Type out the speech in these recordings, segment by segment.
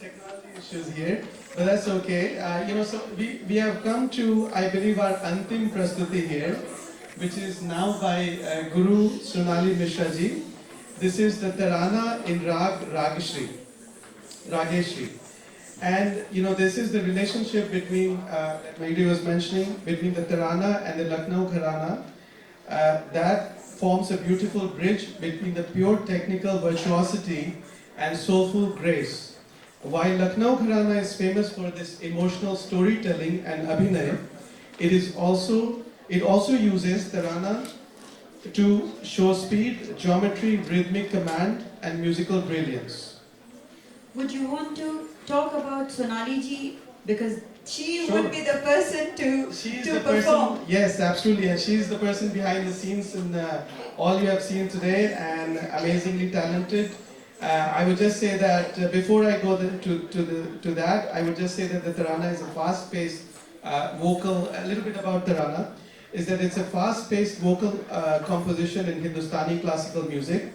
technology issues here, but that's okay. So we have come to, I believe, our Antim Prastuti here, which is now by Guru Sonali Mishra ji. This is the Tarana in Rageshri. And this is the relationship between, Mairi was mentioning, between the Tarana and the Lucknow Gharana. That forms a beautiful bridge between the pure technical virtuosity and soulful grace. While Lucknow Gharana is famous for this emotional storytelling and abhinay, it also uses Tarana to show speed, geometry, rhythmic command, and musical brilliance. Would you want to talk about Sonali ji? Because she Sure. would be the person to perform. Person, yes, absolutely, and she's the person behind the scenes in all you have seen today, and amazingly talented. I would just say that before I go to that, I would just say that the Tarana is a fast-paced vocal. A little bit about Tarana is that it's a fast-paced vocal composition in Hindustani classical music.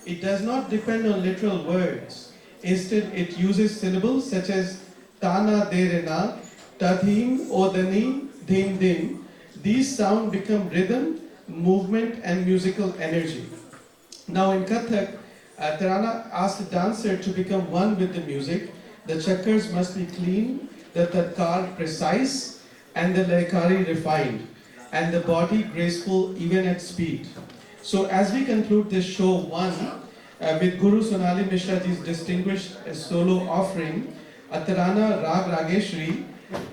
It does not depend on literal words. Instead, it uses syllables such as Tana derena, Tadhim, Odani, Dim Dim. These sounds become rhythm, movement, and musical energy. Now in Kathak, Tarana asks the dancer to become one with the music. The chakras must be clean, the tatkar precise, and the laikari refined, and the body graceful even at speed. So as we conclude this show one, with Guru Sonali Mishra ji's distinguished solo offering, a Tarana Rag Rageshri,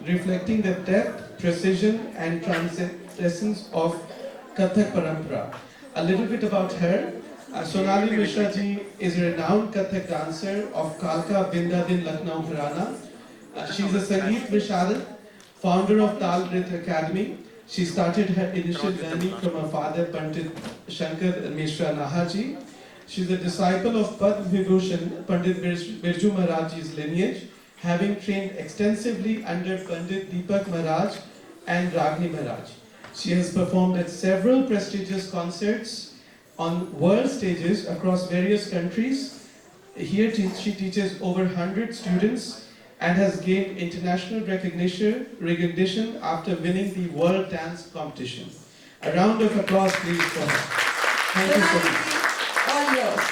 reflecting the depth, precision, and transcendence of Kathak Parampara. A little bit about her. Sonali Mishra ji is a renowned Kathak dancer of Kalka Bindadin Lucknow Gharana. She is a Sangeet Visharad, founder of Tal Nritya Academy. She started her initial learning from her father, Pandit Shankar Mishra Nahaji. She is a disciple of Padma Vibhushan, Pandit Birju Maharaj's lineage, having trained extensively under Pandit Deepak Maharaj and Ragini Maharaj. She has performed at several prestigious concerts on world stages across various countries. Here she teaches over 100 students and has gained international recognition after winning the World Dance Competition. A round of applause please for her. Thank you so much. All yours.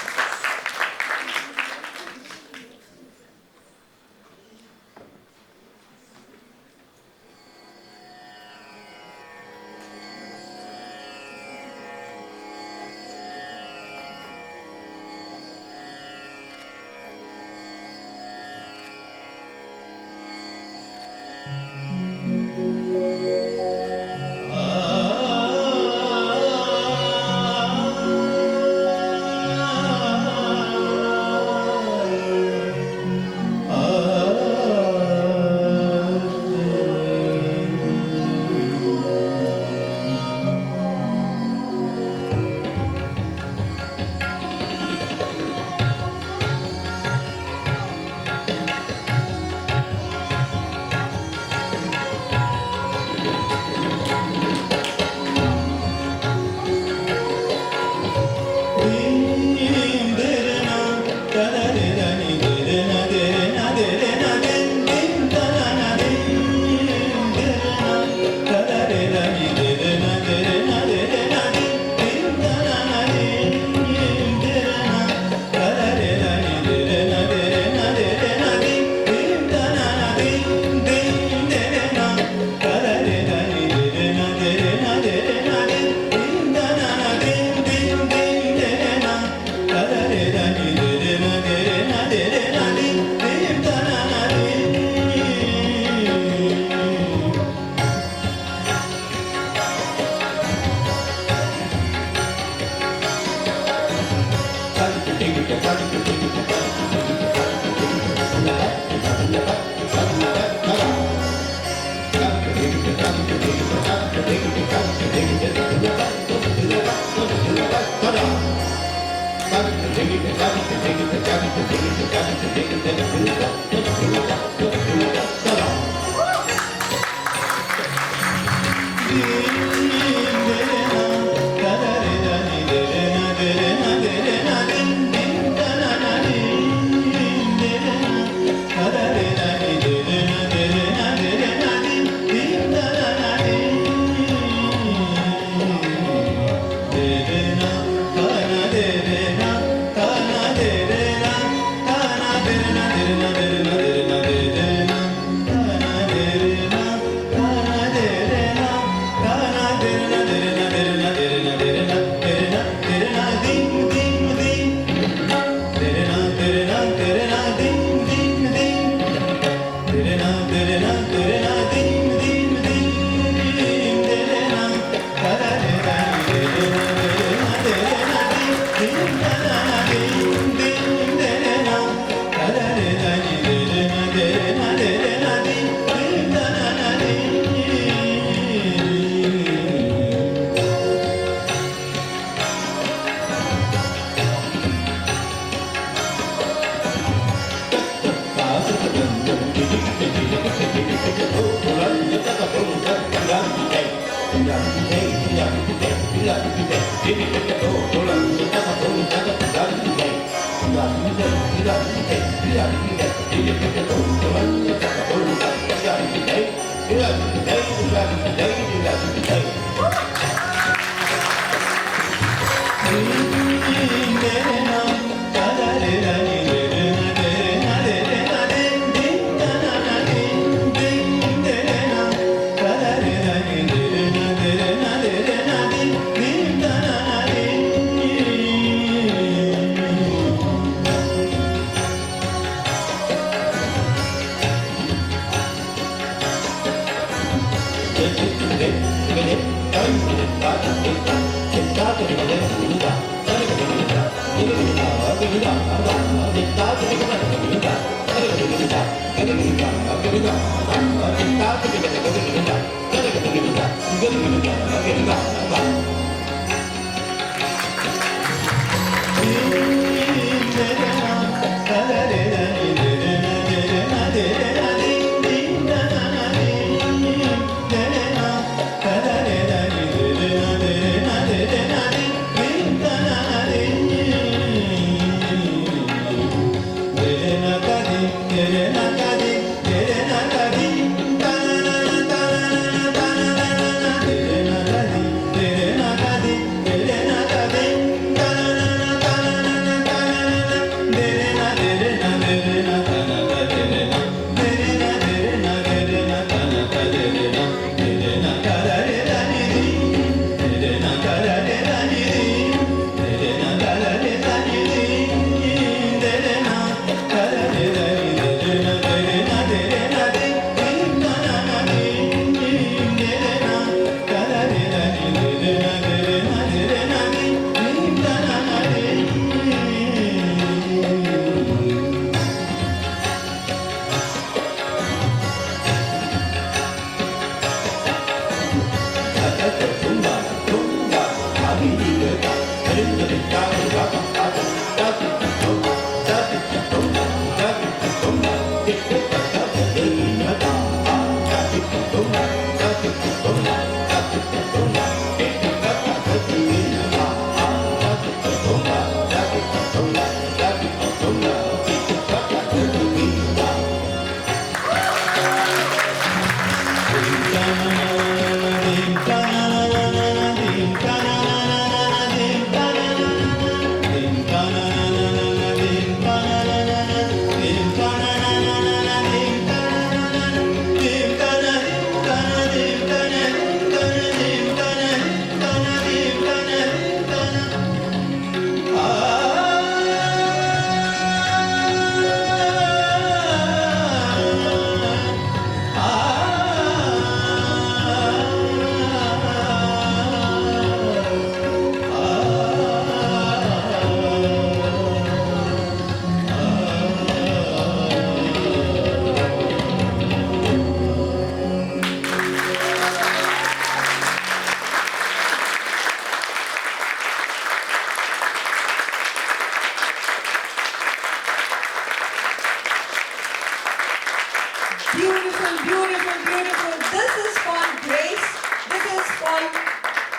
Beautiful, beautiful, beautiful. This is called grace. This is called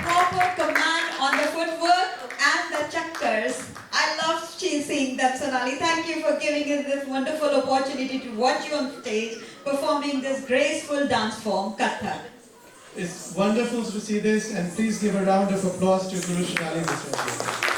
proper command on the footwork and the chakras. I love seeing that, Sonali. Thank you for giving us this wonderful opportunity to watch you on stage performing this graceful dance form, Kathak. It's wonderful to see this, and please give a round of applause to Guru Sonali Misra.